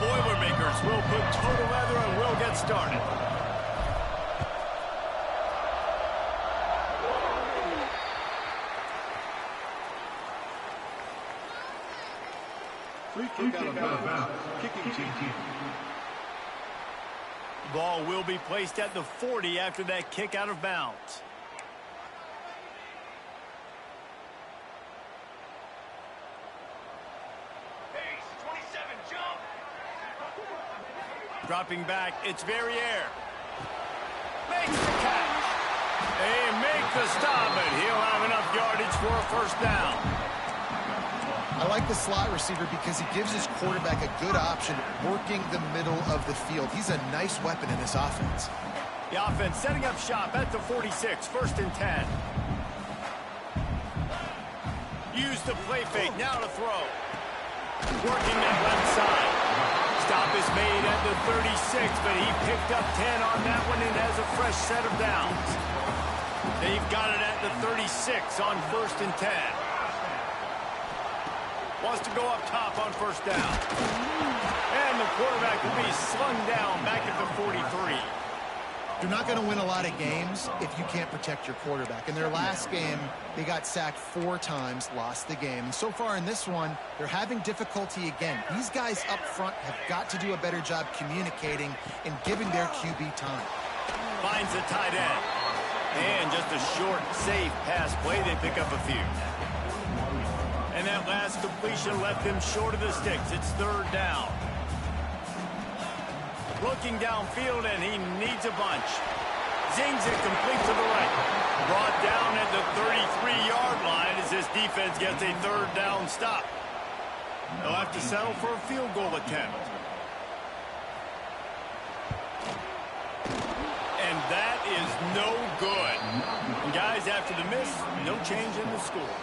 Boilermakers will put total leather and we'll get started. Free kick out of bounds. Kicking team. Ball will be placed at the 40 after that kick out of bounds. Dropping back, it's Verrier. Makes the catch. They make the stop, and he'll have enough yardage for a first down. I like the slot receiver because he gives his quarterback a good option working the middle of the field. He's a nice weapon in this offense. The offense setting up shop at the 46, 1st and 10. Use the play fake, now to throw. Working that left side. Stop is made at the 36, but he picked up 10 on that one and has a fresh set of downs. They've got it at the 36 on 1st and 10. Wants to go up top on first down. And the quarterback will be slung down back at the 43. You're not going to win a lot of games if you can't protect your quarterback. In their last game, they got sacked 4 times, lost the game. And so far in this one, they're having difficulty again. These guys up front have got to do a better job communicating and giving their QB time. Finds the tight end. And just a short, safe pass play. They pick up a few. And that last completion left him short of the sticks. It's 3rd down. Looking downfield, and he needs a bunch. Zings it complete to the right. Brought down at the 33-yard line as this defense gets a 3rd down stop. They'll have to settle for a field goal attempt. And that is no good. And guys, after the miss, no change in the score.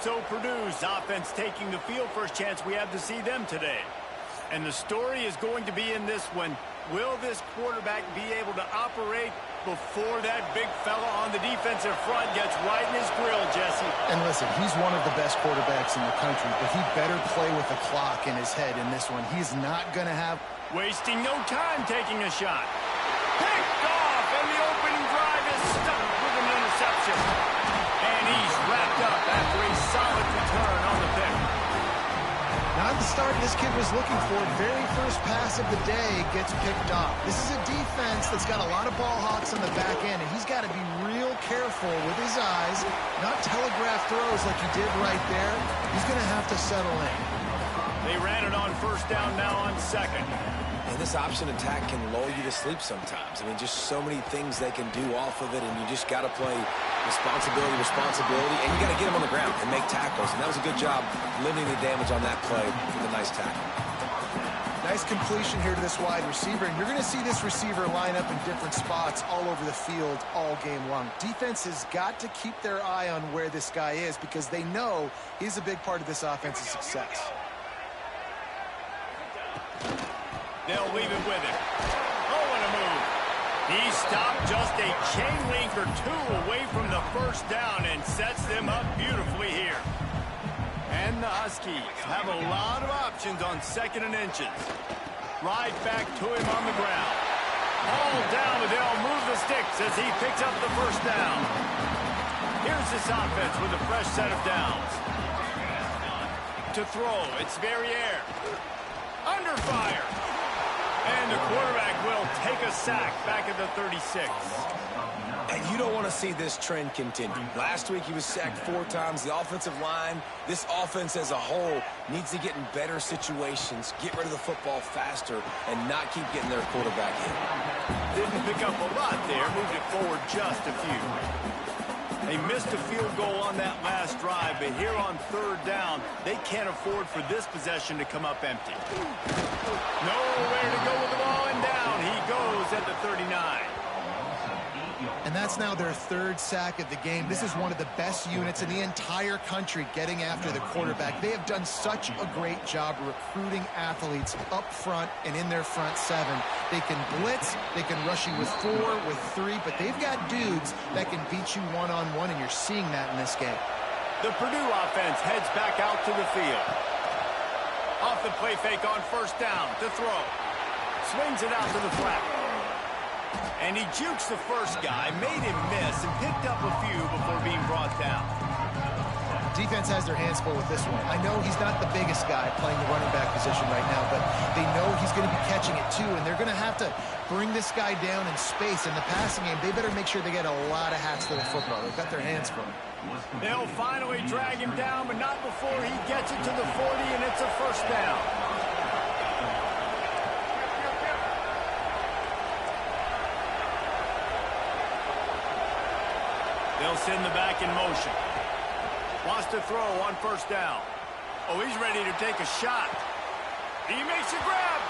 So Purdue's offense taking the field. First chance we have to see them today. And the story is going to be in this one. Will this quarterback be able to operate before that big fella on the defensive front gets right in his grill, Jesse? And listen, he's one of the best quarterbacks in the country, but he better play with the clock in his head in this one. He's not going to have... Wasting no time taking a shot. Picked off, and the opening drive is stuck with an interception. And he's wrapped up after a solid return on the pick. Not the start this kid was looking for. Very first pass of the day gets picked off. This is a defense that's got a lot of ball hawks on the back end, and he's got to be real careful with his eyes, not telegraph throws like he did right there. He's going to have to settle in. They ran it on first down, now on 2nd. And this option attack can lull you to sleep sometimes. I mean, just so many things they can do off of it, and you just got to play responsibility, and you got to get them on the ground and make tackles. And that was a good job limiting the damage on that play with a nice tackle. Nice completion here to this wide receiver, and you're going to see this receiver line up in different spots all over the field all game long. Defense has got to keep their eye on where this guy is because they know he's a big part of this offense's success. They'll leave it with him. Oh, and a move. He stopped just a chain link or 2 away from the first down and sets them up beautifully here. And the Huskies have a lot of options on 2nd and inches. Right back to him on the ground. All down, but they'll move the sticks as he picks up the first down. Here's this offense with a fresh set of downs. To throw, it's Verrier. Under fire. And the quarterback will take a sack back at the 36. And you don't want to see this trend continue. Last week he was sacked 4 times. The offensive line, this offense as a whole, needs to get in better situations, get rid of the football faster, and not keep getting their quarterback hit. Didn't pick up a lot there, moved it forward just a few. They missed a field goal on that last drive, but here on 3rd down, they can't afford for this possession to come up empty. Nowhere to go with the ball, and down he goes at the 39. And that's now their 3rd sack of the game. This is one of the best units in the entire country getting after the quarterback. They have done such a great job recruiting athletes up front and in their front 7. They can blitz, they can rush you with 4, with 3, but they've got dudes that can beat you one-on-one, and you're seeing that in this game. The Purdue offense heads back out to the field. Off the play fake on first down to throw. Swings it out to the flat. And he jukes the first guy, made him miss, and picked up a few before being brought down. Defense has their hands full with this one. I know he's not the biggest guy playing the running back position right now, but they know he's going to be catching it too, and they're going to have to bring this guy down in space. In the passing game, they better make sure they get a lot of hats to the football. They've got their hands full. They'll finally drag him down, but not before he gets it to the 40, and it's a first down. They'll send the back in motion. Wants to throw on first down. Oh, he's ready to take a shot. He makes a grab.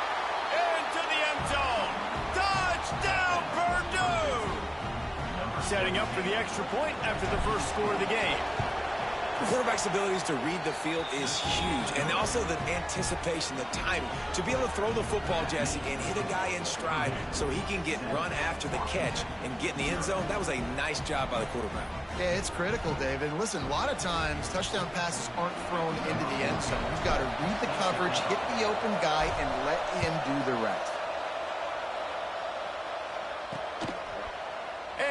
Into the end zone. Touchdown, Purdue! Setting up for the extra point after the first score of the game. The quarterback's abilities to read the field is huge, and also the anticipation, the timing. To be able to throw the football, Jesse, and hit a guy in stride so he can get run after the catch and get in the end zone, that was a nice job by the quarterback. Yeah, it's critical, David. Listen, a lot of times touchdown passes aren't thrown into the end zone. You've got to read the coverage, hit the open guy, and let him do the rest.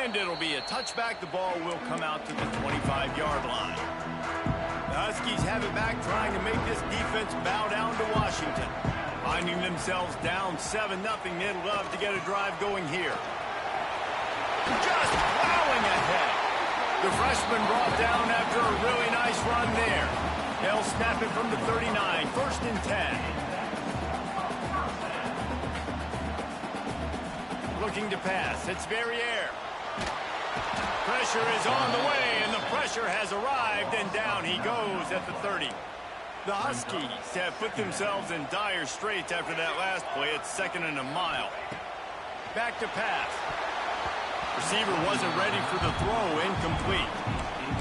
And it'll be a touchback. The ball will come out to the 25-yard line. The Huskies have it back, trying to make this defense bow down to Washington. Finding themselves down 7-0, they'd love to get a drive going here. Just plowing ahead. The freshman brought down after a really nice run there. They'll snap it from the 39, first and 10. Looking to pass. It's Verrier. Pressure is on the way, and the pressure has arrived, and down he goes at the 30. The Huskies have put themselves in dire straits after that last play. It's 2nd and a mile. Back to pass. Receiver wasn't ready for the throw, incomplete.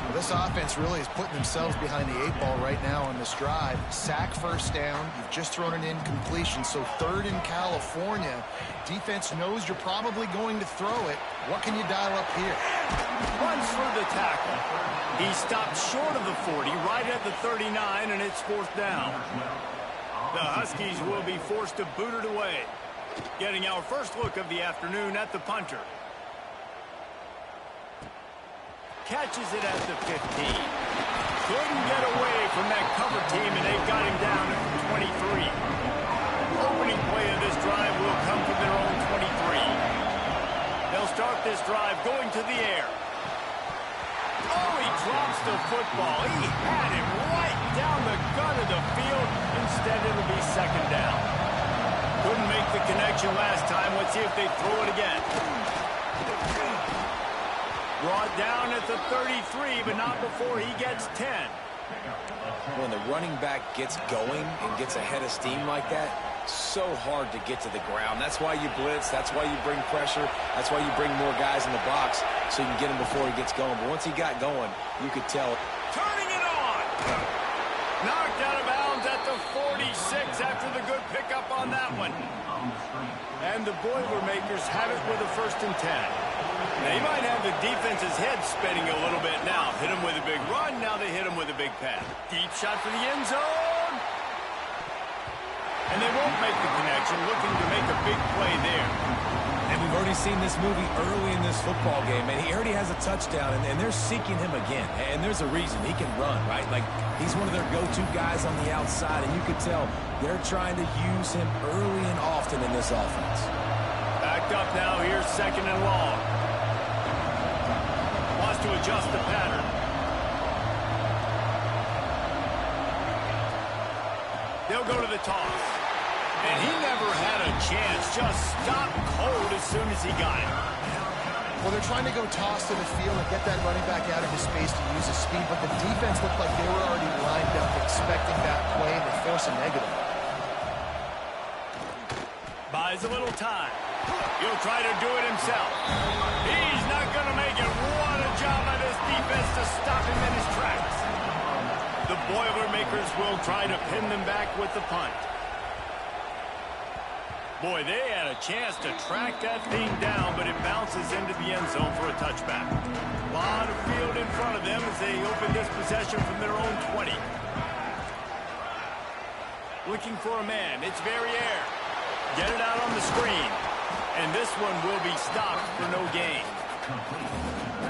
Well, this offense really is putting themselves behind the 8 ball right now on this drive. Sack first down. You've just thrown an incompletion, so 3rd in California. Defense knows you're probably going to throw it. What can you dial up here? Runs for the tackle. He stopped short of the 40, right at the 39, and it's 4th down. The Huskies will be forced to boot it away. Getting our first look of the afternoon at the punter. Catches it at the 15. Couldn't get away from that cover team, and they've got him down at the 23. Opening play of this drive will come from their own 23. They'll start this drive going to the air. Oh, he drops the football. He had him right down the gut of the field. Instead, it'll be 2nd down. Couldn't make the connection last time. Let's see if they throw it again. Brought down at the 33, but not before he gets 10. When the running back gets going and gets ahead of steam like that, so hard to get to the ground. That's why you blitz. That's why you bring pressure. That's why you bring more guys in the box so you can get him before he gets going. But once he got going, you could tell. Turning it on. Knocked out of bounds at the 46 after the good pickup on that one. And the Boilermakers have it with a 1st and 10. They might have the defense's head spinning a little bit now. Hit him with a big run. Now they hit him with a big pass. Deep shot for the end zone. And they won't make the connection, looking to make a big play there. And we've already seen this movie early in this football game, and he already has a touchdown, and they're seeking him again. And there's a reason. He can run, right? Like, he's one of their go-to guys on the outside, and you could tell they're trying to use him early and often in this offense. Backed up now. Here's 2nd and long. Wants to adjust the pattern. They'll go to the toss. And he never had a chance. Just stopped cold as soon as he got it. Well, they're trying to go toss to the field and get that running back out of his space to use his speed, but the defense looked like they were already lined up expecting that play, and they force a negative. Buys a little time. He'll try to do it himself. He's not going to make it. What a job by this defense to stop him in his tracks. The Boilermakers will try to pin them back with the punt. Boy, they had a chance to track that thing down, but it bounces into the end zone for a touchback. A lot of field in front of them as they open this possession from their own 20. Looking for a man. It's Verrier. Get it out on the screen. And this one will be stopped for no gain.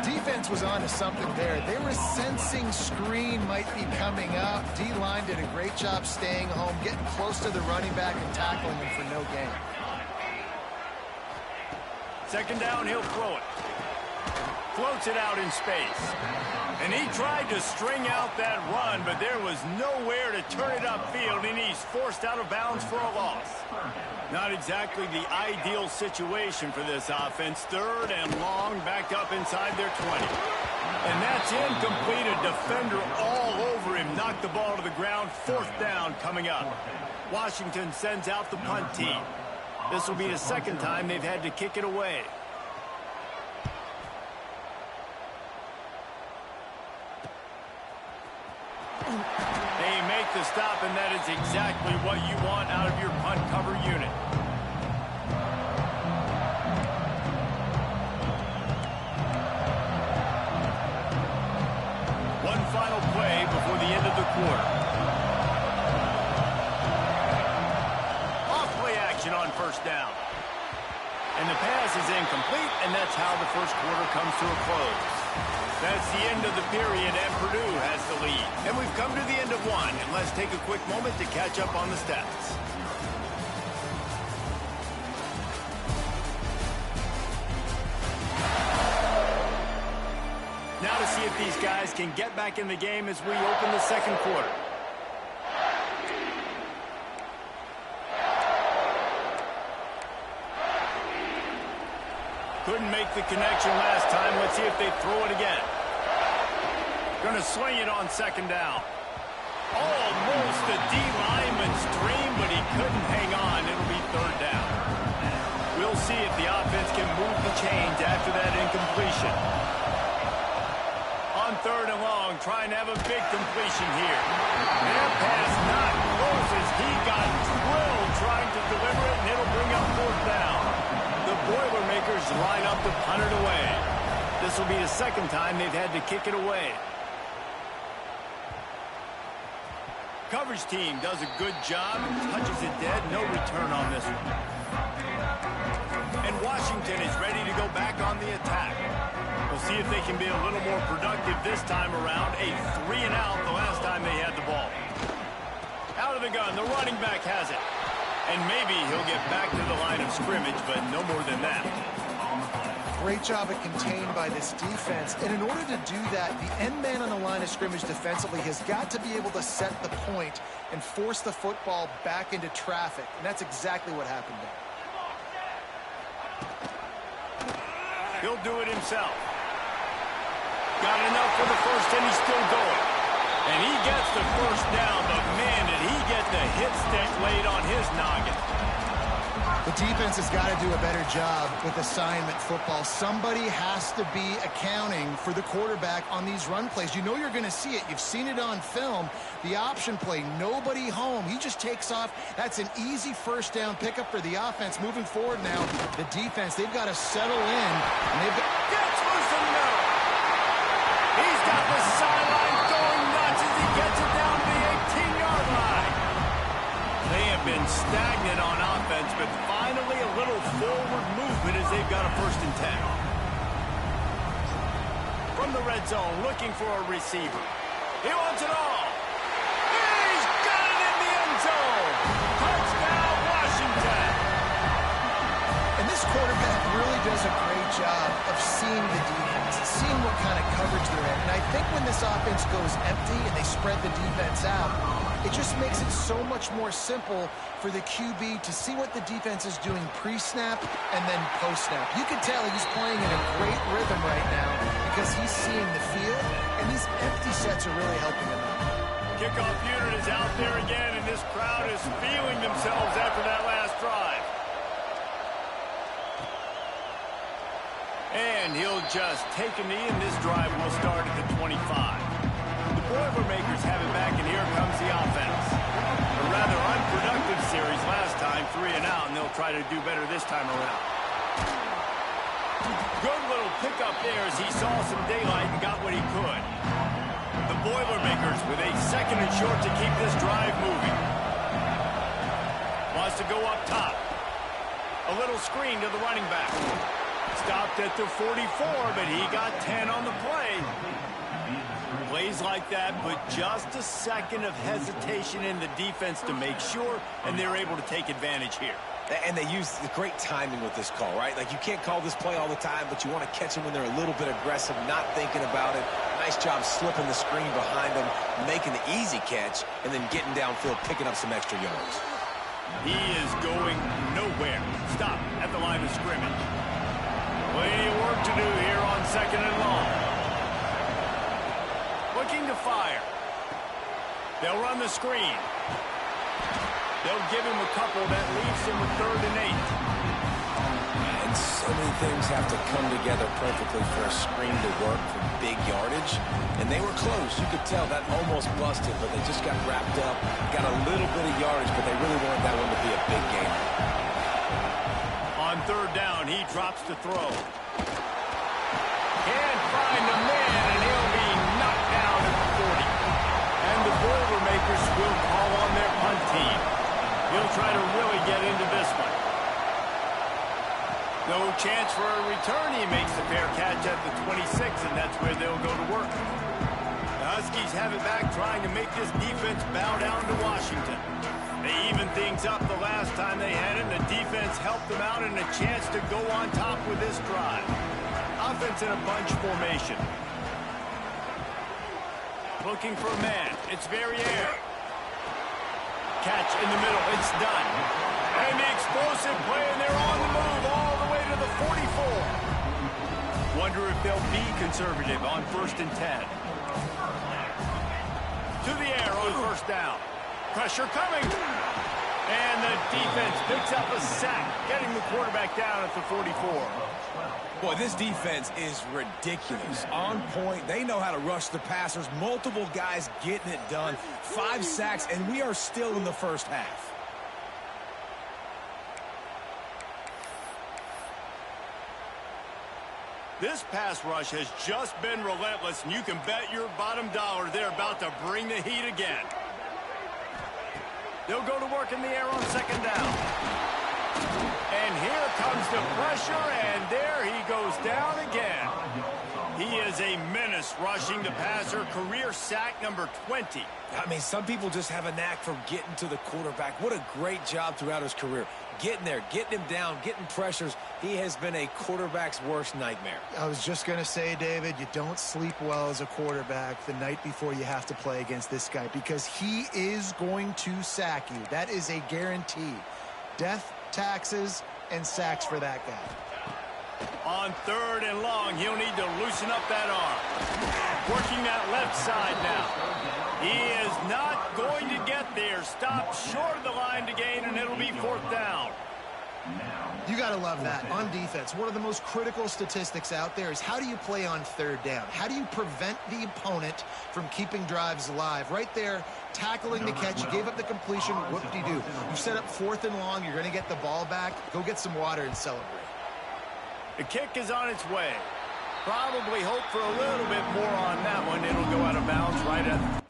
Defense was on to something there. They were sensing screen might be coming up. D-line did a great job staying home, getting close to the running back and tackling him for no gain. Second down, he'll throw it. Floats it out in space. And he tried to string out that run, but there was nowhere to turn it upfield, and he's forced out of bounds for a loss. Not exactly the ideal situation for this offense. Third and long, back up inside their 20. And that's incomplete. A defender all over him. Knocked the ball to the ground. Fourth down coming up. Washington sends out the punt team. This will be the second time they've had to kick it away. They make the stop, and that is exactly what you want out of your punt cover unit. One final play before the end of the quarter. Off-play action on first down. And the pass is incomplete, and that's how the first quarter comes to a close. That's the end of the period, and Purdue has the lead. And we've come to the end of one, and let's take a quick moment to catch up on the stats. Now to see if these guys can get back in the game as we open the second quarter. Couldn't make the connection last time. Let's see if they throw it again. Going to swing it on second down. Almost a D-lineman's dream, but he couldn't hang on. It'll be third down. We'll see if the offense can move the chains after that incompletion. On third and long, trying to have a big completion here. Their pass not close as he got drilled trying to deliver it, and it'll bring up fourth down. The Boilermakers line up to punt it away. This will be the second time they've had to kick it away. Coverage team does a good job. Touches it dead. No return on this one. And Washington is ready to go back on the attack. We'll see if they can be a little more productive this time around. A 3-and-out the last time they had the ball. Out of the gun. The running back has it. And maybe he'll get back to the line of scrimmage, but no more than that. Great job at contained by this defense. And in order to do that, the end man on the line of scrimmage defensively has got to be able to set the point and force the football back into traffic. And that's exactly what happened there. He'll do it himself. Got enough for the first, and he's still going. And he gets the first down, but man, did he get the hit stick laid on his noggin. The defense has got to do a better job with assignment football. Somebody has to be accounting for the quarterback on these run plays. You know you're going to see it. You've seen it on film. The option play, nobody home. He just takes off. That's an easy first down pickup for the offense. Moving forward now, the defense, they've got to settle in. And they've got... Gets loose in the middle. He's got the sideline going nuts as he gets it down to the 18-yard line. They have been stagnant on offense, but finally a little forward movement as they've got a 1st and 10. From the red zone, looking for a receiver. He wants it all. He's got it in the end zone. Touchdown, Washington. And this quarterback really does a great job of seeing the defense, seeing what kind of coverage they're in. And I think when this offense goes empty and they spread the defense out, it just makes it so much more simple for the QB to see what the defense is doing pre-snap and then post-snap. You can tell he's playing in a great rhythm right now because he's seeing the field, and these empty sets are really helping him out. Kickoff unit is out there again, and this crowd is feeling themselves after that last drive. And he'll just take a knee, and this drive will start at the 25. The Boilermakers have it back, and here comes the offense. A rather unproductive series last time, 3-and-out, and they'll try to do better this time around. Good little pickup there as he saw some daylight and got what he could. The Boilermakers with a 2nd and short to keep this drive moving. Wants to go up top. A little screen to the running back. Stopped at the 44, but he got 10 on the play. Plays like that, but just a second of hesitation in the defense to make sure, and they're able to take advantage here. And they use the great timing with this call, right? Like, you can't call this play all the time, but you want to catch them when they're a little bit aggressive, not thinking about it. Nice job slipping the screen behind them, making the easy catch, and then getting downfield, picking up some extra yards. He is going nowhere. Stop at the line of scrimmage. Plenty of work to do here on 2nd and long. Looking to fire. They'll run the screen. They'll give him a couple that leaves him with 3rd and 8. And so many things have to come together perfectly for a screen to work for big yardage. And they were close. You could tell that almost busted, but they just got wrapped up, got a little bit of yardage, but they really wanted that one to be a big game. On 3rd down, he drops to throw. Can't find the man, and he'll be knocked down at the 40. And the Boilermakers will call on their punt team. He'll try to really get into this one. No chance for a return. He makes the fair catch at the 26, and that's where they'll go to work. The Huskies have it back, trying to make this defense bow down to Washington. They evened things up the last time they had it. The defense helped them out and a chance to go on top with this drive. Offense in a bunch formation. Looking for a man. It's Verrier. Catch in the middle. It's done. And the explosive play, and they're on the move all the way to the 44. Wonder if they'll be conservative on 1st and 10. To the air on 1st down. Pressure coming. And the defense picks up a sack, getting the quarterback down at the 44. Boy, this defense is ridiculous. On point. They know how to rush the passers. Multiple guys getting it done. 5 sacks, and we are still in the first half. This pass rush has just been relentless, and you can bet your bottom dollar they're about to bring the heat again. They'll go to work in the air on 2nd down. And here comes the pressure, and there he goes down again. He is a menace rushing the passer. Career sack number 20. I mean, some people just have a knack for getting to the quarterback. What a great job throughout his career. Getting there, getting him down, getting pressures. He has been a quarterback's worst nightmare. I was just going to say, David, you don't sleep well as a quarterback the night before you have to play against this guy, because he is going to sack you. That is a guarantee. Death, taxes, and sacks for that guy. On 3rd and long, he'll need to loosen up that arm. Working that left side now. He is not going to get there. Stopped short of the line to gain, and it'll be 4th down. You got to love that. On defense, one of the most critical statistics out there is how do you play on 3rd down? How do you prevent the opponent from keeping drives alive? Right there, tackling the catch. You gave up the completion. Whoop-de-doo. You set up 4th and long. You're going to get the ball back. Go get some water and celebrate. The kick is on its way. Probably hope for a little bit more on that one. It'll go out of bounds right at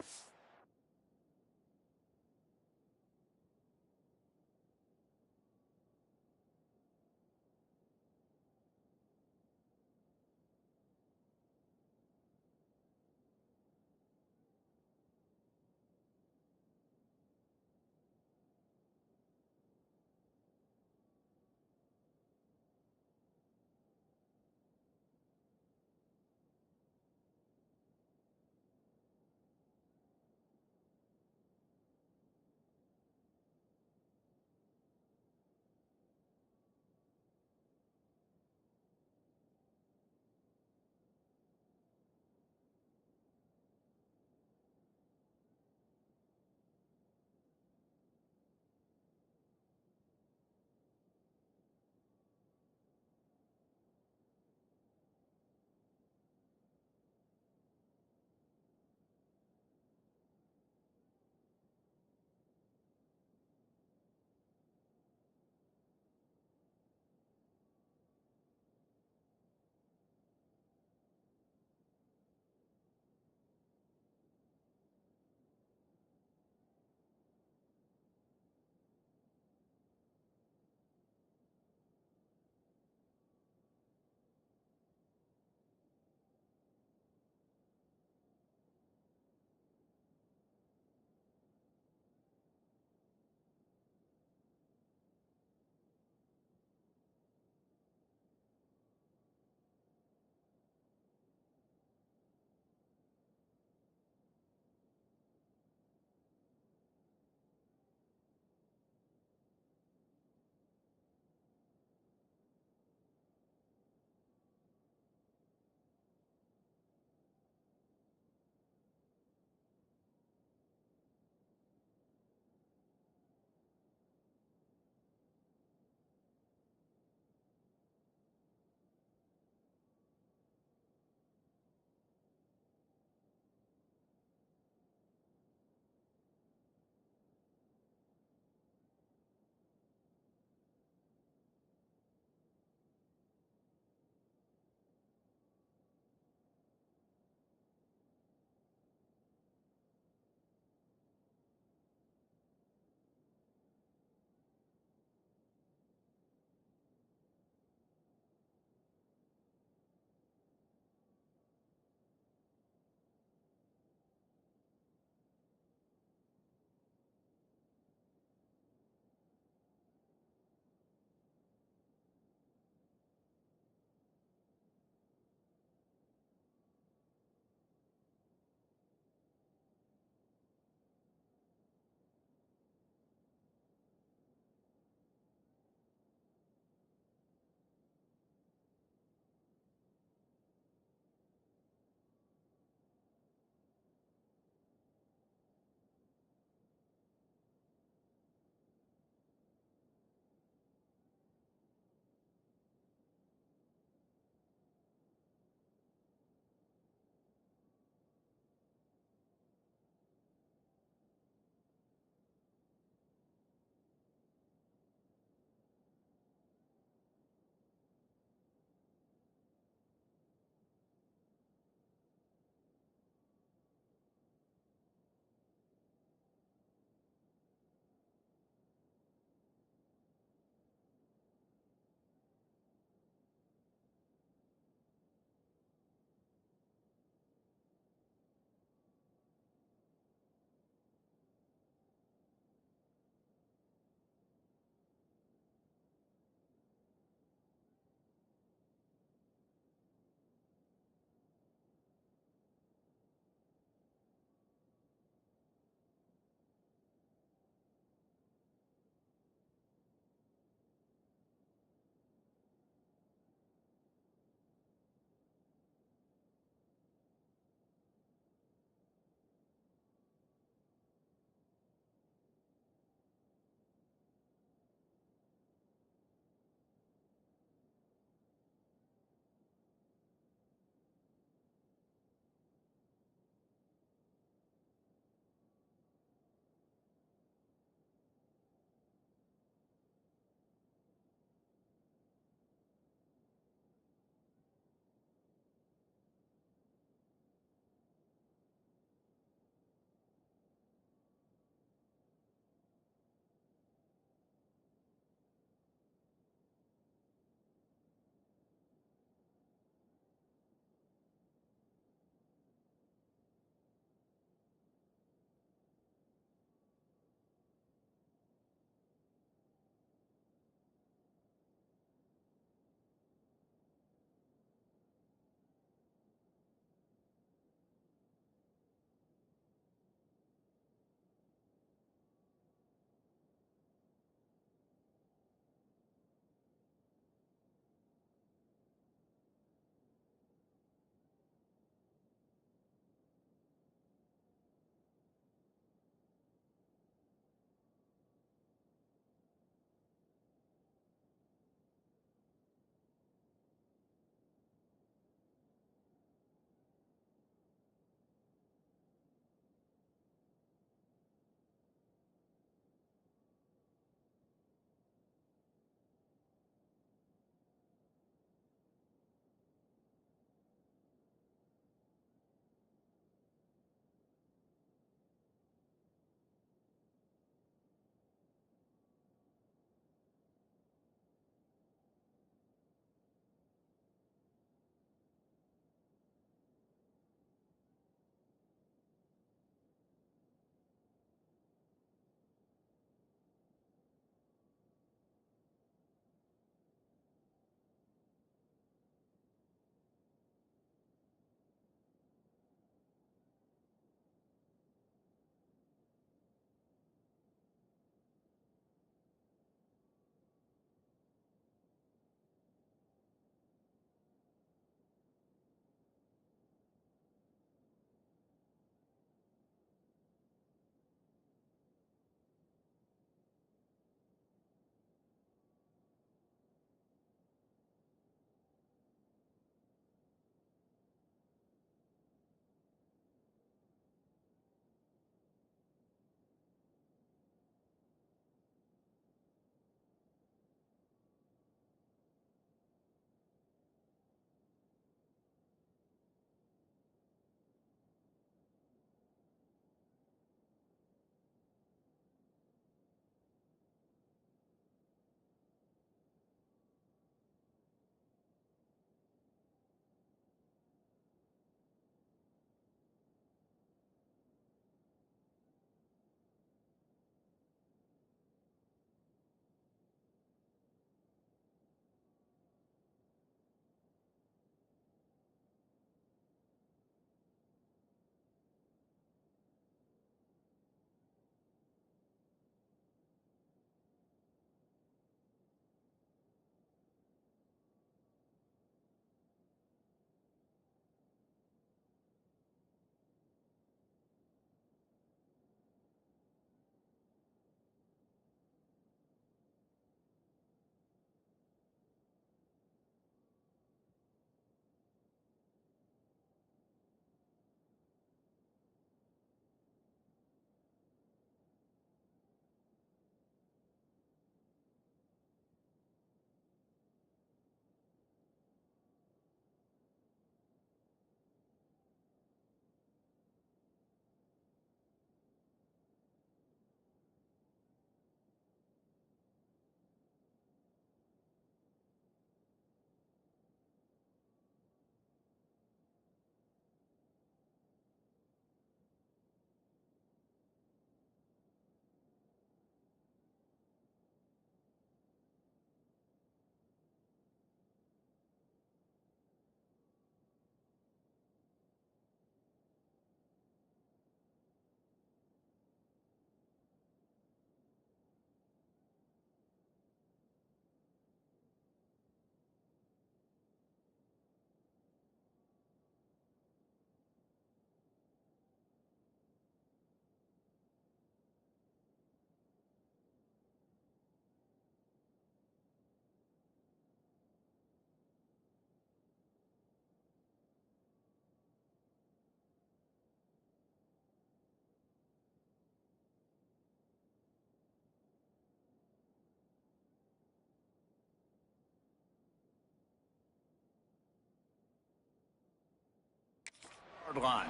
line.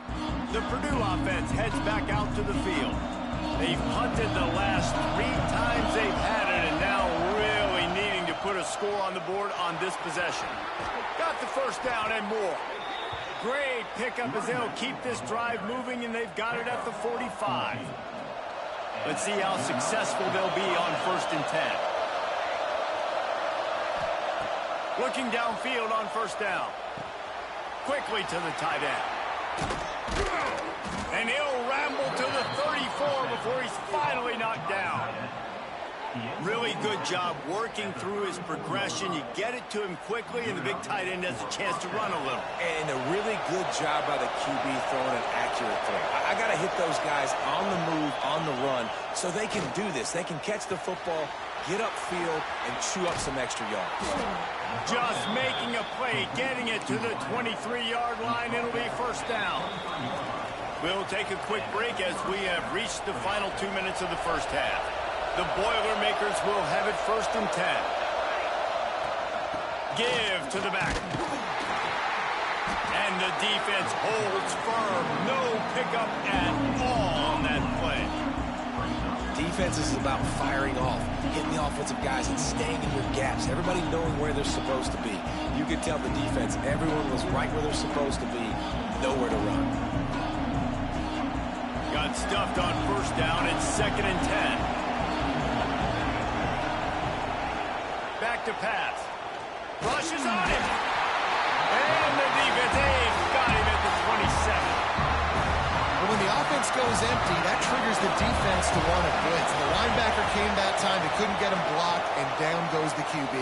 The Purdue offense heads back out to the field. They've punted the last 3 times they've had it, and now really needing to put a score on the board on this possession. Got the first down and more. Great pickup as they'll keep this drive moving, and they've got it at the 45. Let's see how successful they'll be on 1st and 10. Looking downfield on 1st down. Quickly to the tight end. And he'll ramble to the 34 before he's finally knocked down. Really good job working through his progression. You get it to him quickly, and the big tight end has a chance to run a little. And a really good job by the QB throwing an accurate throw. I got to hit those guys on the move, on the run, so they can do this. They can catch the football, get upfield, and chew up some extra yards. Just making a play, getting it to the 23-yard line. It'll be 1st down. We'll take a quick break as we have reached the final 2 minutes of the 1st half. The Boilermakers will have it 1st and 10. Give to the back. And the defense holds firm. No pickup at all on that play. Defense is about firing off, hitting the offensive guys and staying in your gaps. Everybody knowing where they're supposed to be. You could tell the defense, everyone was right where they're supposed to be, nowhere to run. Got stuffed on 1st down. It's 2nd and 10. Back to pass. Rushes on him. And the defense, they've got him at the 27. But when the offense goes empty, that triggers the defense to want to blitz. And the linebacker came that time. They couldn't get him blocked, and down goes the QB.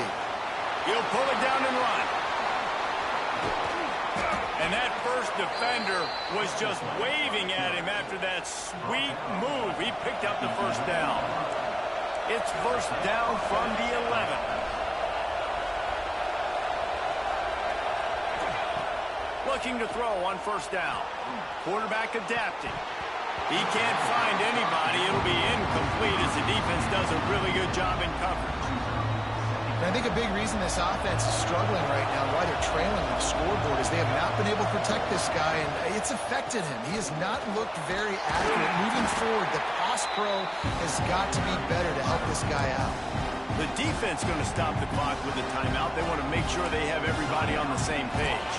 He'll pull it down and run. And that first defender was just waving at him after that sweet move. He picked up the 1st down. It's 1st down from the 11. Looking to throw on 1st down. Quarterback adapting. He can't find anybody. It'll be incomplete as the defense does a really good job in coverage. And I think a big reason this offense is struggling right now, why they're trailing on the scoreboard, is they have not been able to protect this guy, and it's affected him. He has not looked very accurate. Moving forward, the pass pro has got to be better to help this guy out. The defense going to stop the clock with a timeout. They want to make sure they have everybody on the same page.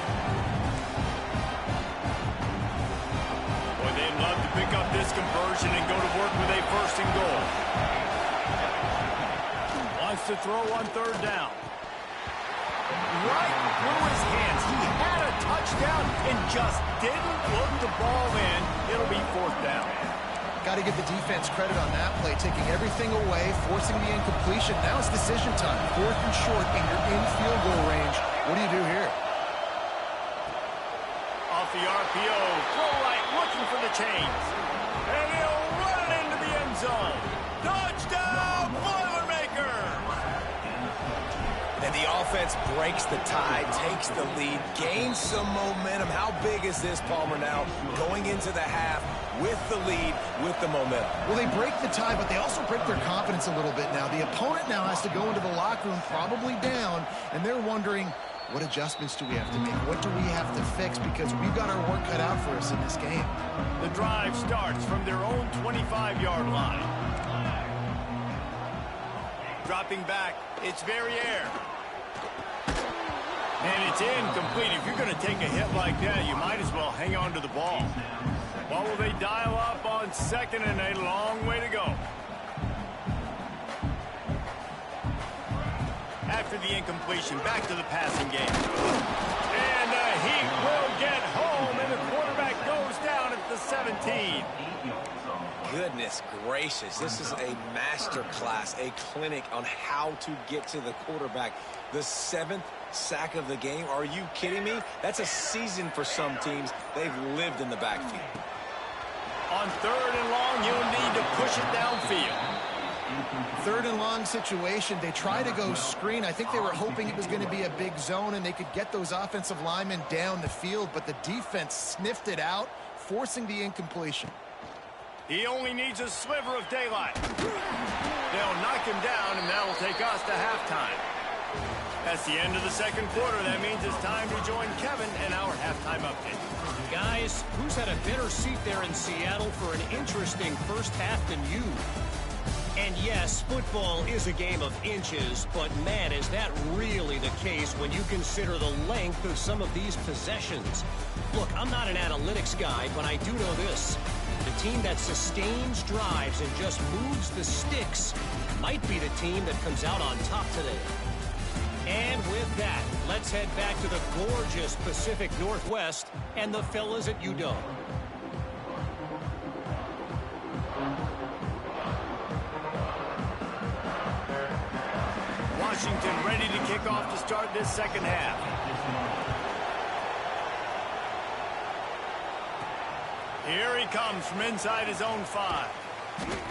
Boy, they'd love to pick up this conversion and go to work with a 1st and goal. Wants to throw on 3rd down. Right through his hands. He had a touchdown and just didn't look the ball in. It'll be 4th down. Got to give the defense credit on that play, taking everything away, forcing the incompletion. Now it's decision time. 4th and short, and you're in field goal range. What do you do here? Off the RPO, throw right, looking for the chains. And he'll run it into the end zone. Touchdown, Boilermakers! And the offense breaks the tie, takes the lead, gains some momentum. How big is this, Palmer, now going into the half with the lead, with the momentum? Well, they break the tie, but they also break their confidence a little bit now. The opponent now has to go into the locker room probably down, and they're wondering, what adjustments do we have to make? What do we have to fix? Because we've got our work cut out for us in this game. The drive starts from their own 25-yard line. Dropping back, it's Verrier. And it's incomplete. If you're going to take a hit like that, you might as well hang on to the ball. What will they dial up on 2nd and a long way to go? After the incompletion, back to the passing game. And the Heat will get home, and the quarterback goes down at the 17. Goodness gracious, this is a master class, a clinic on how to get to the quarterback. The 7th sack of the game. Are you kidding me? That's a season for some teams. They've lived in the backfield. On 3rd and long, you'll need to push it downfield. 3rd and long situation. They try to go screen. I think they were hoping it was going to be a big zone and they could get those offensive linemen down the field, but the defense sniffed it out, forcing the incompletion. He only needs a sliver of daylight. They'll knock him down, and that'll take us to halftime. That's the end of the 2nd quarter. That means it's time to join Kevin in our halftime update. Guys, who's had a better seat there in Seattle for an interesting first half than you? And yes, football is a game of inches, but man, is that really the case when you consider the length of some of these possessions. Look, I'm not an analytics guy, but I do know this. The team that sustains drives and just moves the sticks might be the team that comes out on top today. And with that, let's head back to the gorgeous Pacific Northwest and the fellas at UW. Washington ready to kick off to start this second half. Here he comes from inside his own 5.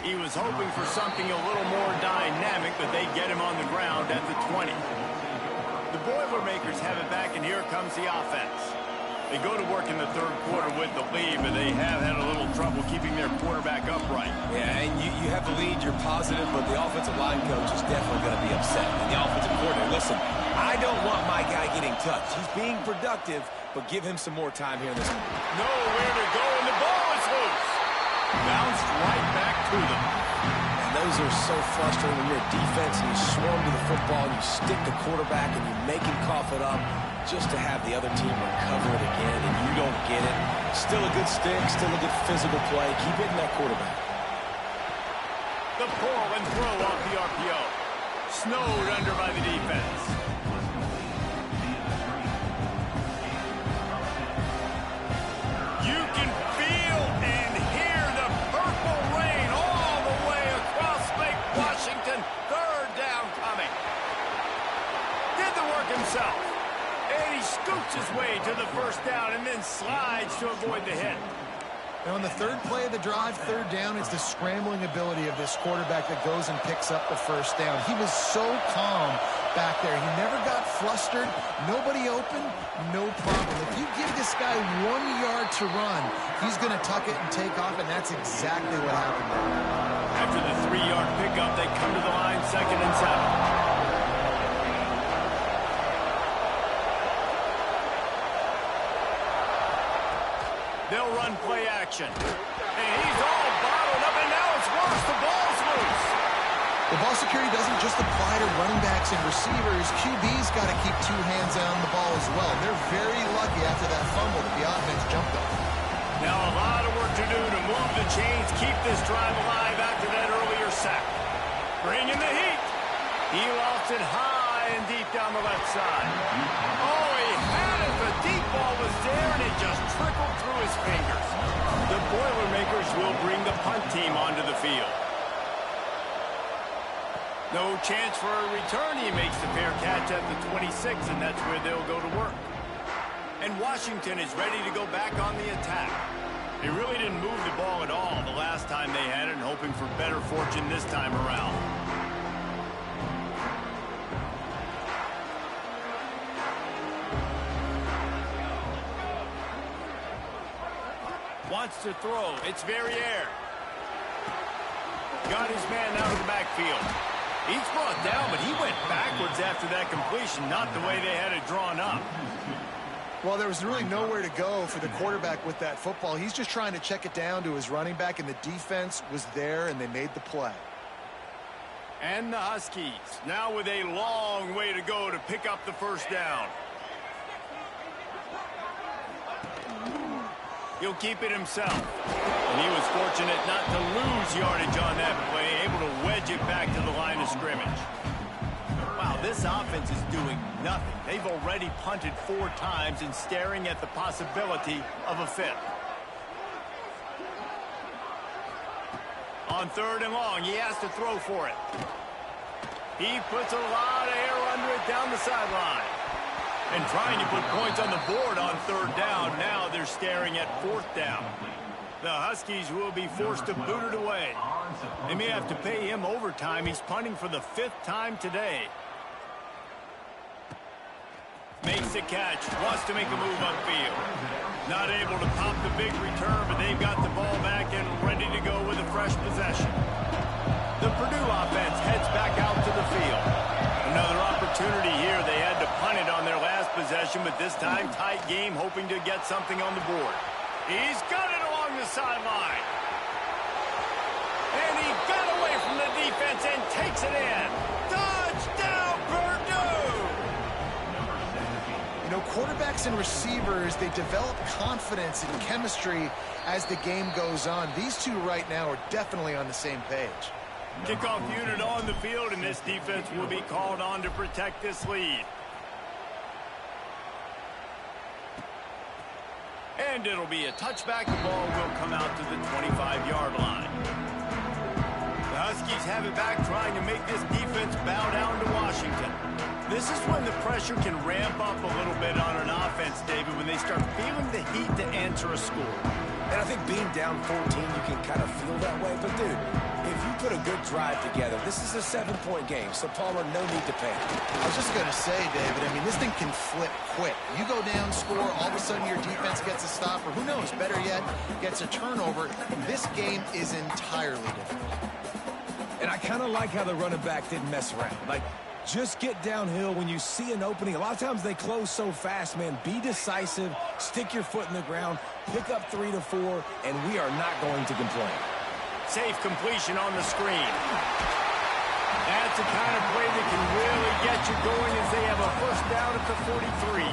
He was hoping for something a little more dynamic, but they get him on the ground at the 20. The Boilermakers have it back, and here comes the offense. They go to work in the third quarter with the lead, but they have had a little trouble keeping their quarterback upright. Yeah, and you have the lead, you're positive, but the offensive line coach is definitely going to be upset. And the offensive coordinator, listen, I don't want my guy getting touched. He's being productive, but give him some more time here in this one. Nowhere to go, and the ball is loose. Bounced right back to them. And those are so frustrating when you're a defense and you swarm to the football and you stick the quarterback and you make him cough it up just to have the other team recover it again and you don't get it. Still a good stick, still a good physical play. Keep hitting that quarterback. The pull and throw off the RPO. Snowed under by the defense. You can feel and hear the purple rain all the way across Lake Washington. Third down coming. Did the work himself. And he scoots his way to the first down and then slides to avoid the hit. Now, on the third play of the drive, third down, it's the scrambling ability of this quarterback that goes and picks up the first down. He was so calm back there. He never got flustered. Nobody open, no problem. If you give this guy 1 yard to run, he's going to tuck it and take off, and that's exactly what happened there. After the 3-yard pickup, they come to the line, 2nd and 7. They'll run play action. And he's all bottled up, and now it's worse. The ball's loose. The ball security doesn't just apply to running backs and receivers. QB's got to keep 2 hands on the ball as well. They're very lucky after that fumble that the offense jumped on. Now a lot of work to do to move the chains, keep this drive alive after that earlier sack. Bringing the heat. He lost it high and deep down the left side. Oh, he had it. The deep ball was there, and it just trickled through his fingers. The Boilermakers will bring the punt team onto the field. No chance for a return. He makes the fair catch at the 26, and that's where they'll go to work. And Washington is ready to go back on the attack. They really didn't move the ball at all the last time they had it, and hoping for better fortune this time around. Wants to throw. It's Verrier. Got his man out of the backfield. He's brought down, but he went backwards after that completion, not the way they had it drawn up. Well, there was really nowhere to go for the quarterback with that football. He's just trying to check it down to his running back, and the defense was there, and they made the play. And the Huskies, now with a long way to go to pick up the first down. He'll keep it himself. And he was fortunate not to lose yardage on that play, able to wedge it back to the line of scrimmage. Wow, this offense is doing nothing. They've already punted 4 times and staring at the possibility of a 5th. On 3rd and long, he has to throw for it. He puts a lot of air under it down the sideline. And trying to put points on the board on 3rd down. Now they're staring at 4th down. The Huskies will be forced to boot it away. They may have to pay him overtime. He's punting for the 5th time today. Makes the catch. Wants to make a move upfield. Not able to pop the big return, but they've got the ball back and ready to go with a fresh possession. The Purdue offense heads back out to the field. Another opportunity here. They had to punt it on their last possession, but this time tight game, hoping to get something on the board. He's got it along the sideline. And he got away from the defense and takes it in. Touchdown, Purdue! You know, quarterbacks and receivers, they develop confidence and chemistry as the game goes on. These two right now are definitely on the same page. Kickoff unit on the field, and this defense will be called on to protect this lead. And it'll be a touchback. The ball will come out to the 25-yard line. The Huskies have it back, trying to make this defense bow down to Washington. This is when the pressure can ramp up a little bit on an offense, David, when they start feeling the heat to answer a score. And I think being down 14, you can kind of feel that way. But, dude, if you put a good drive together, this is a 7-point game. So, Palmer, no need to panic. I was just going to say, David, I mean, this thing can flip quick. You go down, score, all of a sudden your defense gets a stop, or who knows, better yet, gets a turnover. This game is entirely different. And I kind of like how the running back didn't mess around. Like, just get downhill when you see an opening. A lot of times they close so fast, man. Be decisive, stick your foot in the ground, pick up 3 to 4, and we are not going to complain. Safe completion on the screen. That's the kind of play that can really get you going as they have a first down at the 43.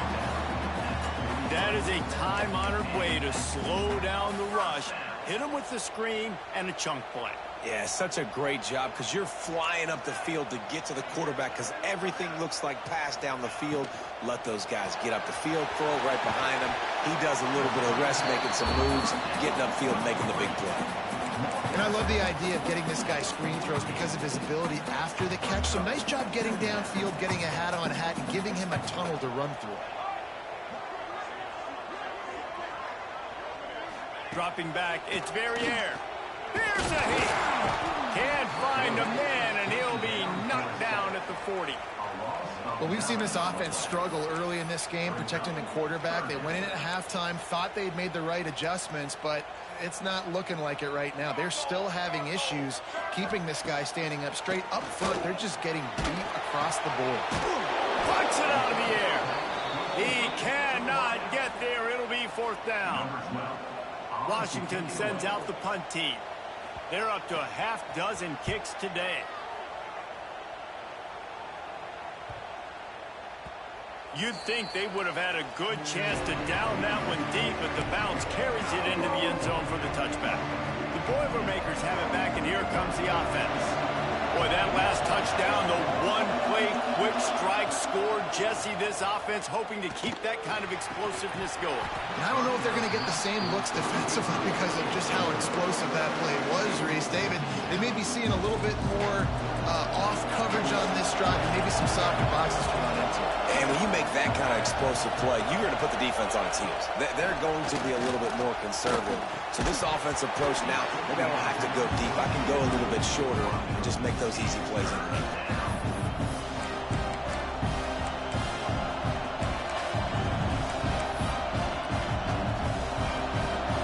That is a time-honored way to slow down the rush, hit them with the screen, and a chunk play. Yeah, such a great job because you're flying up the field to get to the quarterback because everything looks like pass down the field. Let those guys get up the field, throw it right behind him. He does a little bit of rest, making some moves, getting upfield, making the big play. And I love the idea of getting this guy screen throws because of his ability after the catch. So nice job getting downfield, getting a hat-on hat, and giving him a tunnel to run through. Dropping back, it's Verrier. Here's a hit. Can't find a man, and he'll be knocked down at the 40. Well, we've seen this offense struggle early in this game, protecting the quarterback. They went in at halftime, thought they'd made the right adjustments, but it's not looking like it right now. They're still having issues keeping this guy standing up straight up front. They're just getting beat across the board. Punch it out of the air. He cannot get there. It'll be fourth down. Washington sends out the punt team. They're up to a half dozen kicks today. You'd think they would have had a good chance to down that one deep, but the bounce carries it into the end zone for the touchback. The Boilermakers have it back, and here comes the offense. Boy, that last touchdown, the one-play quick strike scored. Jesse, this offense hoping to keep that kind of explosiveness going. And I don't know if they're going to get the same looks defensively because of just how explosive that play was, Reese. David, they may be seeing a little bit more off coverage on this drive and maybe some softer boxes to run into. And when you make that kind of explosive play, you're going to put the defense on its heels. They're going to be a little bit more conservative. So this offensive approach now, maybe I don't have to go deep. I can go a little bit shorter and just make those easy plays.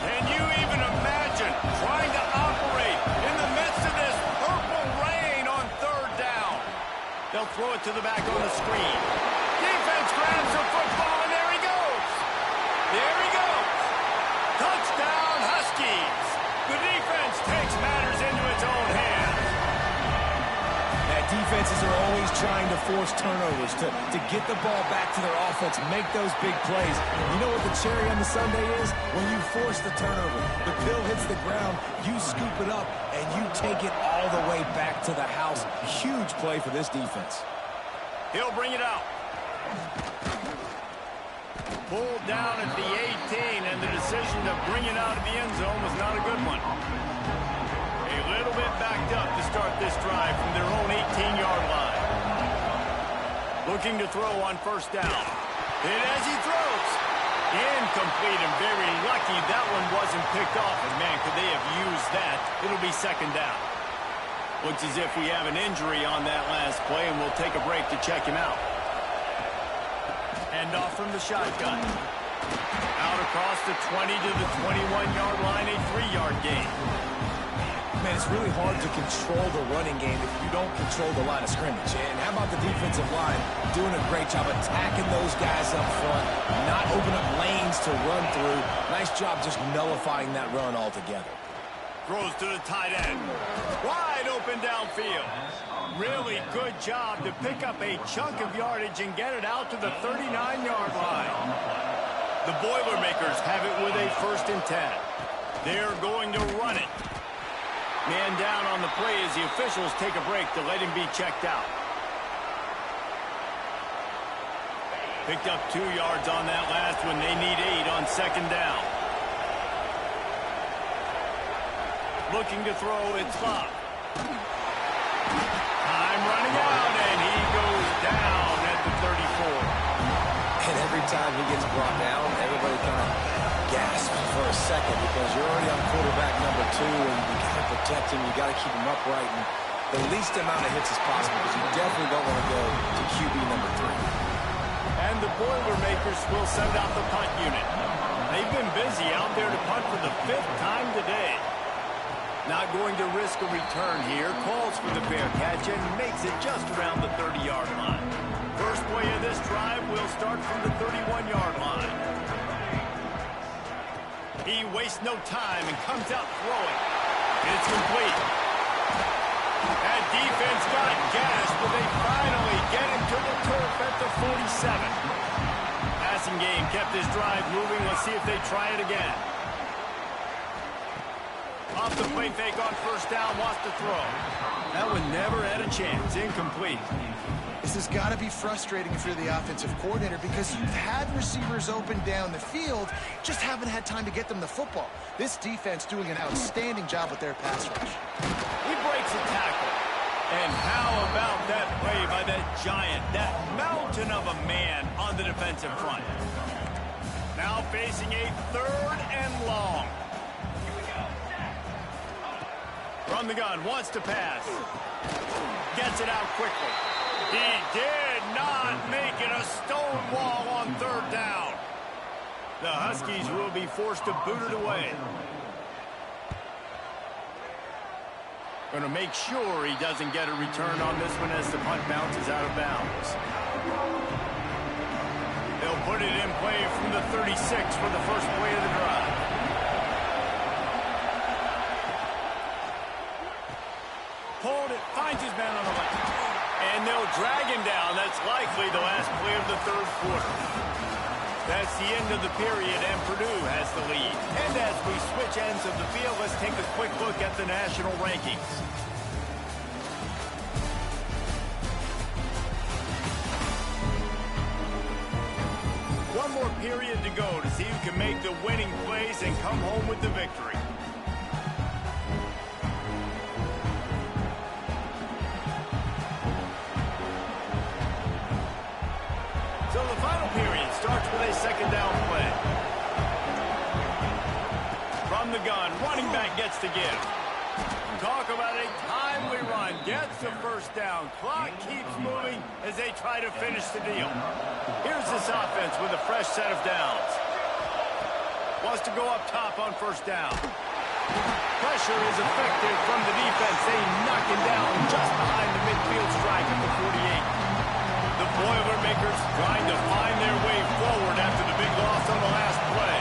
Can you even imagine trying to operate in the midst of this purple rain on third down? They'll throw it to the back on the screen. Defense grabs the football, and there he goes. There he goes. Touchdown, Huskies. The defense takes matters into its own hands. Defenses are always trying to force turnovers to get the ball back to their offense, make those big plays. You know what the cherry on the sundae is? When you force the turnover, the pill hits the ground, you scoop it up, and you take it all the way back to the house. Huge play for this defense. He'll bring it out. Pulled down at the 18, and the decision to bring it out of the end zone was not a good one. A little bit backed up to start this drive from their own 18-yard line. Looking to throw on first down. And as he throws, incomplete and very lucky that one wasn't picked off. And, man, could they have used that? It'll be second down. Looks as if we have an injury on that last play, and we'll take a break to check him out. Hand off from the shotgun. Out across the 20 to the 21-yard line, a 3-yard gain. Man, it's really hard to control the running game if you don't control the line of scrimmage. And how about the defensive line doing a great job attacking those guys up front, not opening up lanes to run through. Nice job just nullifying that run altogether. Throws to the tight end. Wide open downfield. Really good job to pick up a chunk of yardage and get it out to the 39-yard line. The Boilermakers have it with a 1st and 10. They're going to run it. Man down on the play as the officials take a break to let him be checked out. Picked up 2 yards on that last one. They need 8 on 2nd down. Looking to throw, it's Love. Time running out, and he goes down at the 34. And every time he gets brought down, everybody kind of gasps for a second because you're already on quarterback number 2, and you got to protect him. You got to keep him upright and the least amount of hits as possible because you definitely don't want to go to QB number 3. And the Boilermakers will send out the punt unit. They've been busy out there to punt for the 5th time today. Not going to risk a return here. Calls for the fair catch and makes it just around the 30-yard line. First play of this drive will start from the 31-yard line. He wastes no time and comes out throwing. It's complete. That defense got gassed, but they finally get him to the turf at the 47. Passing game kept his drive moving. Let's see if they try it again. Off the play fake on 1st down, wants to throw. That one never had a chance. Incomplete. This has got to be frustrating if you're the offensive coordinator because you've had receivers open down the field, just haven't had time to get them the football. This defense doing an outstanding job with their pass rush. He breaks a tackle. And how about that play by that giant, that mountain of a man on the defensive front. Now facing a 3rd and long. From the gun, wants to pass. Gets it out quickly. He did not make it a stone wall on 3rd down. The Huskies will be forced to boot it away. Going to make sure he doesn't get a return on this one as the punt bounces out of bounds. They'll put it in play from the 36 for the first play of the drive. Hold it, finds his man on the left. And they'll drag him down. That's likely the last play of the 3rd quarter. That's the end of the period, and Purdue has the lead. And as we switch ends of the field, let's take a quick look at the national rankings. One more period to go to see who can make the winning plays and come home with the victory. So the final period starts with a 2nd down play. From the gun, running back gets to give. Talk about a timely run. Gets the 1st down. Clock keeps moving as they try to finish the deal. Here's this offense with a fresh set of downs. Wants to go up top on 1st down. Pressure is effective from the defense. They knock him down just behind the midfield strike at the 48. The Boilermakers trying to find their way forward after the big loss on the last play.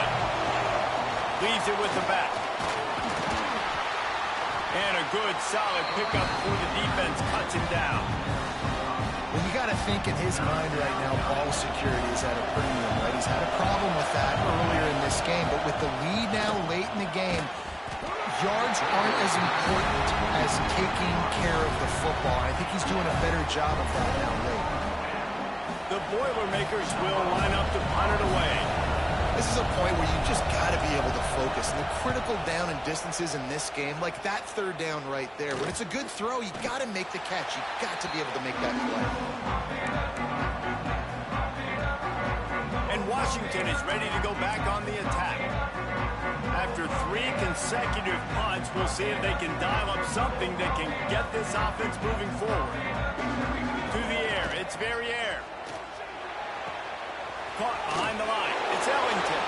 Leaves it with the back. And a good, solid pickup before the defense cuts him down. Well, you got to think in his mind right now, ball security is at a premium, right? He's had a problem with that earlier in this game, but with the lead now late in the game, yards aren't as important as taking care of the football. I think he's doing a better job of that now late. The Boilermakers will line up to punt it away. This is a point where you just got to be able to focus. And the critical down and distances in this game, like that 3rd down right there, when it's a good throw, you got to make the catch. You got to be able to make that play. And Washington is ready to go back on the attack. After 3 consecutive punts, we'll see if they can dial up something that can get this offense moving forward. To the air, it's Verrier. Caught behind the line. It's Ellington.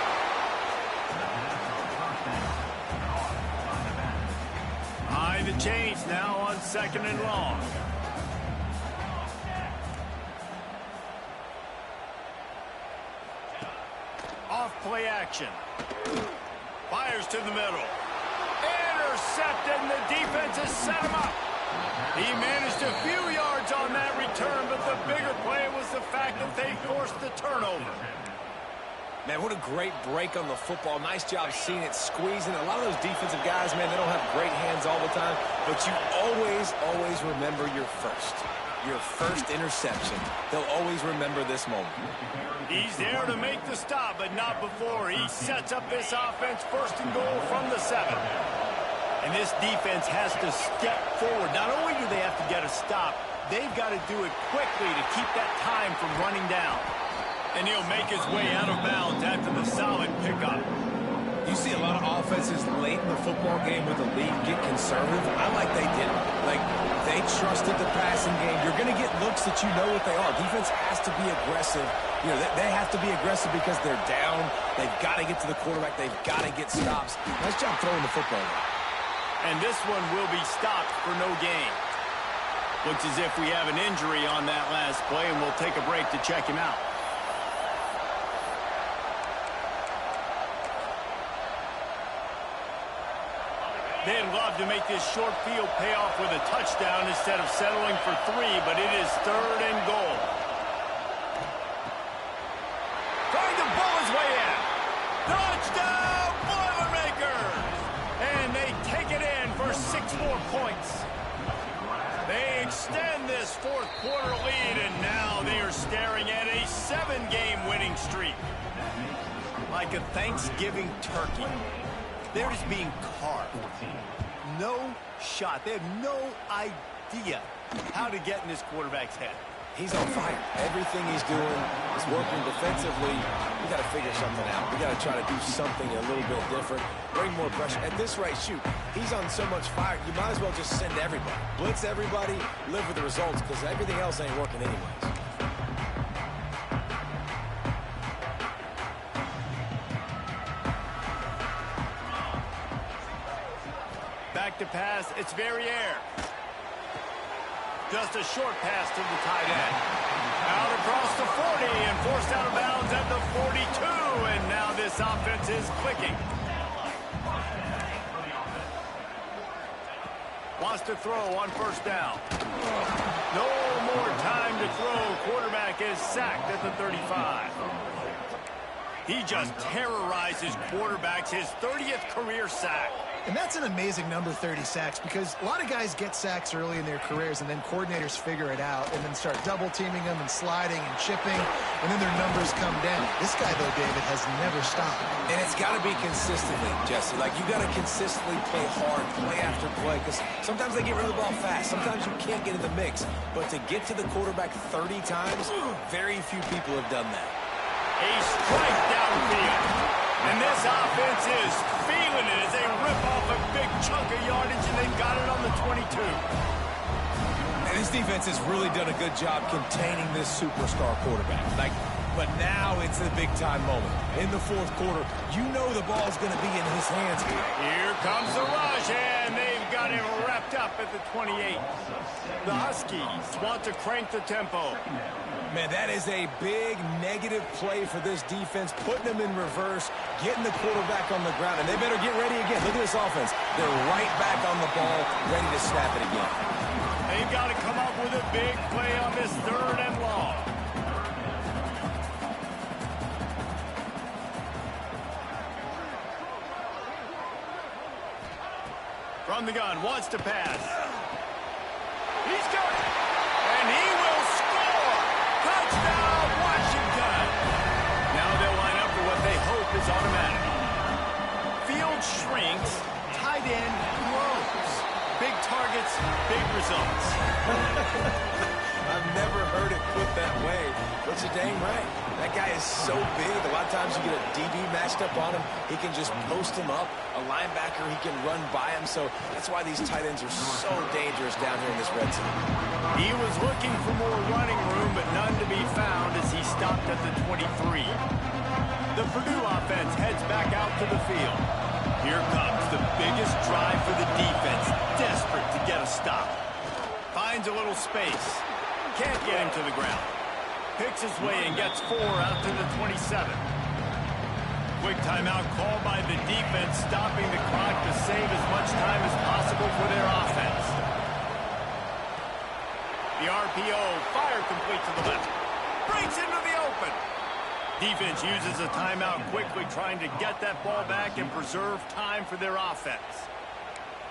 Behind the change now on 2nd and long. Off play action. Fires to the middle. Intercepted, and the defense has set him up. He managed a few yards on that return, but the bigger play was the fact that they forced the turnover. Man, what a great break on the football. Nice job seeing it squeezing. A lot of those defensive guys, man, they don't have great hands all the time, but you always remember your first interception. They'll always remember this moment. He's there to make the stop, but not before. He sets up this offense 1st and goal from the 7. And this defense has to step forward. Not only do they have to get a stop, they've got to do it quickly to keep that time from running down. And he'll make his way out of bounds after the solid pickup. You see a lot of offenses late in the football game with the lead get conservative. I like they did. Like, they trusted the passing game. You're going to get looks that you know what they are. Defense has to be aggressive. You know, they have to be aggressive because they're down. They've got to get to the quarterback. They've got to get stops. Nice job throwing the football. And this one will be stopped for no gain. Looks as if we have an injury on that last play, and we'll take a break to check him out. They'd love to make this short field pay off with a touchdown instead of settling for 3, but it is 3rd and goal. Trying to pull his way in. Touchdown, Boilermakers! And they take it in for 6 more points. They extend this 4th quarter lead, and now they are staring at a 7-game winning streak. Like a Thanksgiving turkey. They're just being carved. No shot. They have no idea how to get in this quarterback's head. He's on fire. Everything he's doing is working defensively. We got to figure something out. We got to try to do something a little bit different. Bring more pressure. At this rate, shoot, he's on so much fire, you might as well just send everybody. Blitz everybody, live with the results, because everything else ain't working anyways. Back to pass, it's Verrier. Just a short pass to the tight end. Out across the 40 and forced out of bounds at the 42. And now this offense is clicking. Wants to throw on 1st down. No more time to throw. Quarterback is sacked at the 35. He just terrorizes quarterbacks, his 30th career sack. And that's an amazing number, 30 sacks, because a lot of guys get sacks early in their careers, and then coordinators figure it out and then start double-teaming them and sliding and chipping, and then their numbers come down. This guy, though, David, has never stopped. And it's got to be consistently, Jesse. Like, you got to consistently play hard, play after play, because sometimes they get rid of the ball fast. Sometimes you can't get in the mix. But to get to the quarterback 30 times, very few people have done that. A strike downfield. And this offense is feeling it as they rip off a big chunk of yardage, and they've got it on the 22. And this defense has really done a good job containing this superstar quarterback. But now it's the big-time moment. In the 4th quarter, you know the ball's going to be in his hands. Here comes the rush, and they've got him wrapped up at the 28. The Huskies want to crank the tempo. Man, that is a big negative play for this defense, putting them in reverse, getting the quarterback on the ground, and they better get ready again. Look at this offense. They're right back on the ball, ready to snap it again. They've got to come up with a big play on this 3rd and long. From the gun, wants to pass. He's got it, and he will score. Touchdown, Washington. Now they'll line up for what they hope is automatic. Field shrinks, tight end grows. Big targets, big results. I've never heard it put that way, but you're dang right. That guy is so big. A lot of times you get a DB matched up on him. He can just post him up. A linebacker, he can run by him. So that's why these tight ends are so dangerous down here in this red zone. He was looking for more running room, but none to be found as he stopped at the 23. The Purdue offense heads back out to the field. Here comes the biggest drive for the defense, desperate to get a stop. Finds a little space. Can't get him to the ground. Picks his way and gets 4 out to the 27. Quick timeout called by the defense, stopping the clock to save as much time as possible for their offense. The RPO, fire complete to the left. Breaks into the open. Defense uses a timeout quickly, trying to get that ball back and preserve time for their offense.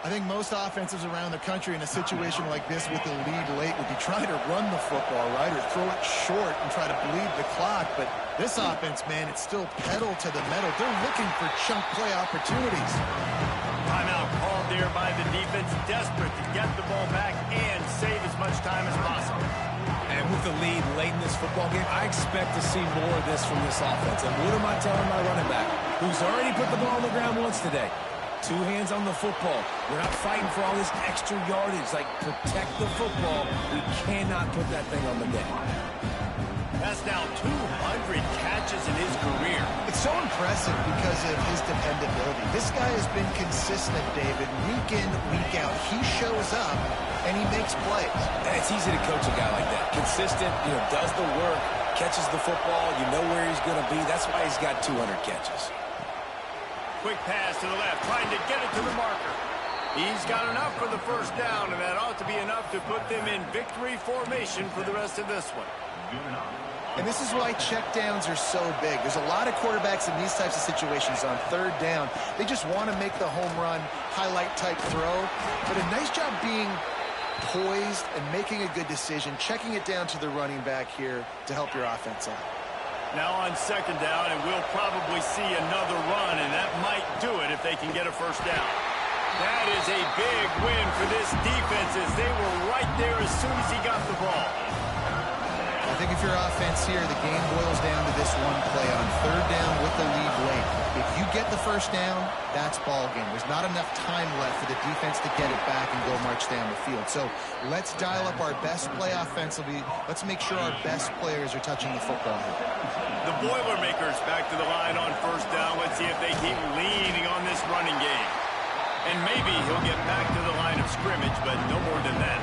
I think most offenses around the country in a situation like this with the lead late would be trying to run the football, right, or throw it short and try to bleed the clock. But this offense, man, it's still pedal to the metal. They're looking for chunk play opportunities. Timeout called there by the defense, desperate to get the ball back and save as much time as possible. And with the lead late in this football game, I expect to see more of this from this offense. And what am I telling my running back, who's already put the ball on the ground once today? 2 hands on the football. We're not fighting for all this extra yardage. Like, protect the football. We cannot put that thing on the deck. That's now 200 catches in his career. It's so impressive because of his dependability. This guy has been consistent, David, week in, week out. He shows up, and he makes plays. And it's easy to coach a guy like that. Consistent, does the work, catches the football. You know where he's going to be. That's why he's got 200 catches. Quick pass to the left, trying to get it to the marker. He's got enough for the first down, and that ought to be enough to put them in victory formation for the rest of this one. And this is why checkdowns are so big. There's a lot of quarterbacks in these types of situations on 3rd down. They just want to make the home run, highlight-type throw. But a nice job being poised and making a good decision, checking it down to the running back here to help your offense out. Now on 2nd down, and we'll probably see another run, and that might do it if they can get a first down. That is a big win for this defense, as they were right there as soon as he got the ball. I think if you're offense here, the game boils down to this one play on 3rd down with the lead late. If you get the first down, that's ball game. There's not enough time left for the defense to get it back and go march down the field. So let's dial up our best play offensively. Let's make sure our best players are touching the football here. The Boilermakers back to the line on 1st down. Let's see if they keep leaning on this running game. And maybe he'll get back to the line of scrimmage, but no more than that.